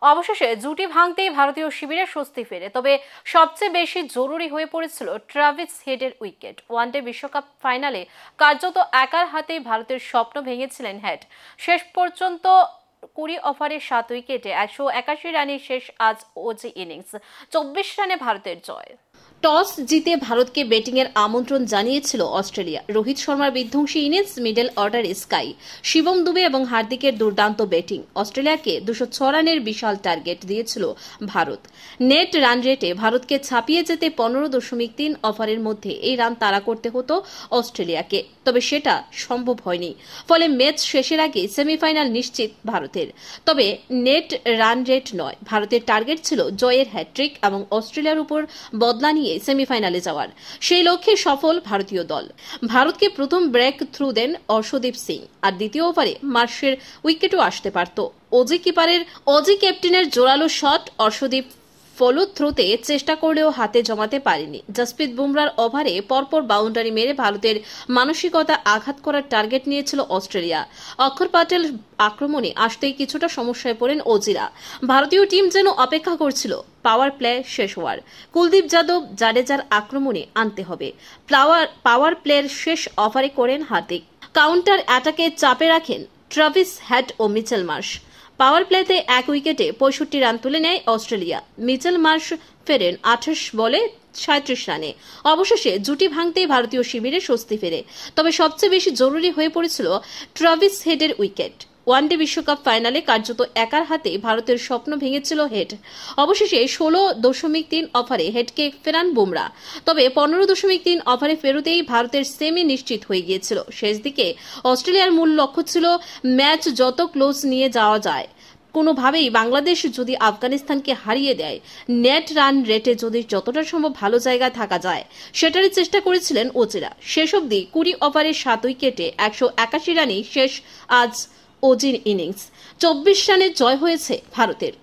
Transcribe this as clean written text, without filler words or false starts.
অবশেষে জুটি ভাঙতেই ভারতীয় শিবিরে স্বস্তি ফেরে। তবে সবচেয়ে বেশি জরুরি হয়ে পড়েছিল ট্রাভিস হেডের উইকেট। ওয়ানডে বিশ্বকাপ ফাইনালে কার্যত একার হাতেই ভারতের স্বপ্ন ভেঙেছিলেন হেড। শেষ পর্যন্ত 20 ওভারে 7 উইকেটে 181 রানে শেষ আজ ওজি ইনিংস। 24 রানে ভারতের জয়। টস জিতে ভারতকে ব্যাটিংয়ের আমন্ত্রণ জানিয়েছিল অস্ট্রেলিয়া। রোহিত শর্মার বিধ্বংসী ইনিংস, মিডল অর্ডারে স্কাই, শিবম দুবে এবং হার্দিকের দুর্দান্ত ব্যাটিং অস্ট্রেলিয়াকে 206 রানের বিশাল টার্গেট দিয়েছিল ভারত। নেট রান রেটে ভারতকে ছাপিয়ে যেতে 15.3 ওভারের মধ্যে এই রান তাড়া করতে হতো অস্ট্রেলিয়াকে, তবে সেটা সম্ভব হয়নি। ফলে ম্যাচ শেষের আগে সেমিফাইনাল নিশ্চিত ভারতের। তবে নেট রান রেট নয়, ভারতের টার্গেট ছিল জয়ের হ্যাট্রিক এবং অস্ট্রেলিয়ার উপর বদলা নিয়ে সেমিফাইনালে যাওয়ার। সেই লক্ষ্যে সফল ভারতীয় দল। ভারতকে প্রথম ব্রেক থ্রু দেন অর্শদীপ সিং, আর দ্বিতীয় ওভারে মার্শের উইকেটও আসতে পারত। অজি ক্যাপ্টেনের জোরালো শট অর্শদীপ ফলো থ্রোতে চেষ্টা করলেও হাতে জমাতে পারেনি। জসপ্রীত বুমরার ওভারে পরপর বাউন্ডারি মেরে ভারতের মানসিকতা আঘাত করার টার্গেট নিয়েছিল অস্ট্রেলিয়া। অক্ষর প্যাটেল আক্রমণে আসতেই কিছুটা সমস্যায় পড়েন অজিরা। ভারতীয় টিম যেন অপেক্ষা করছিল পাওয়ার প্লে শেষ হওয়ার। কুলদীপ যাদব, জাডেজার আক্রমণে আনতে হবে। পাওয়ার প্লের শেষ ওভারে করেন হার্দিক। কাউন্টার অ্যাটাকে চাপে রাখেন ট্রাভিস হেড ও মিচেল মার্শ। পাওয়ার প্লেতে 1 উইকেটে 65 রান তুলে নেয় অস্ট্রেলিয়া। মিচেল মার্শ ফেরেন 28 বলে 37 রানে। অবশেষে জুটি ভাঙতেই ভারতীয় শিবিরে স্বস্তি ফেরে। তবে সবচেয়ে বেশি জরুরি হয়ে পড়েছিল ট্রাভিস হেডের উইকেট। ওয়ানডে বিশ্বকাপ ফাইনালে কার্যত একার হাতে ভারতের স্বপ্ন ভেঙেছিল হেড। অবশেষে 16.3 ওভারে হেডকে ফেরান বুমরা। তবে 15.3 ওভারে ফেরতেই ভারতের সেমি নিশ্চিত হয়ে গিয়েছিল। শেষ দিকে অস্ট্রেলিয়ার মূল লক্ষ্য ছিল ম্যাচ যত ক্লোজ নিয়ে যাওয়া যায়। কোনোভাবেই বাংলাদেশ যদি আফগানিস্তানকে হারিয়ে দেয়, নেট রান রেটে যদি যতটা সম্ভব ভালো জায়গায় থাকা যায়, সেটারই চেষ্টা করেছিলেন ওজিরা। শেষ অবধি 20 ওভারে 7 উইকেটে 181 রানেই শেষ আজ ওজির ইনিংস। 24 রানে জয় হয়েছে ভারতের।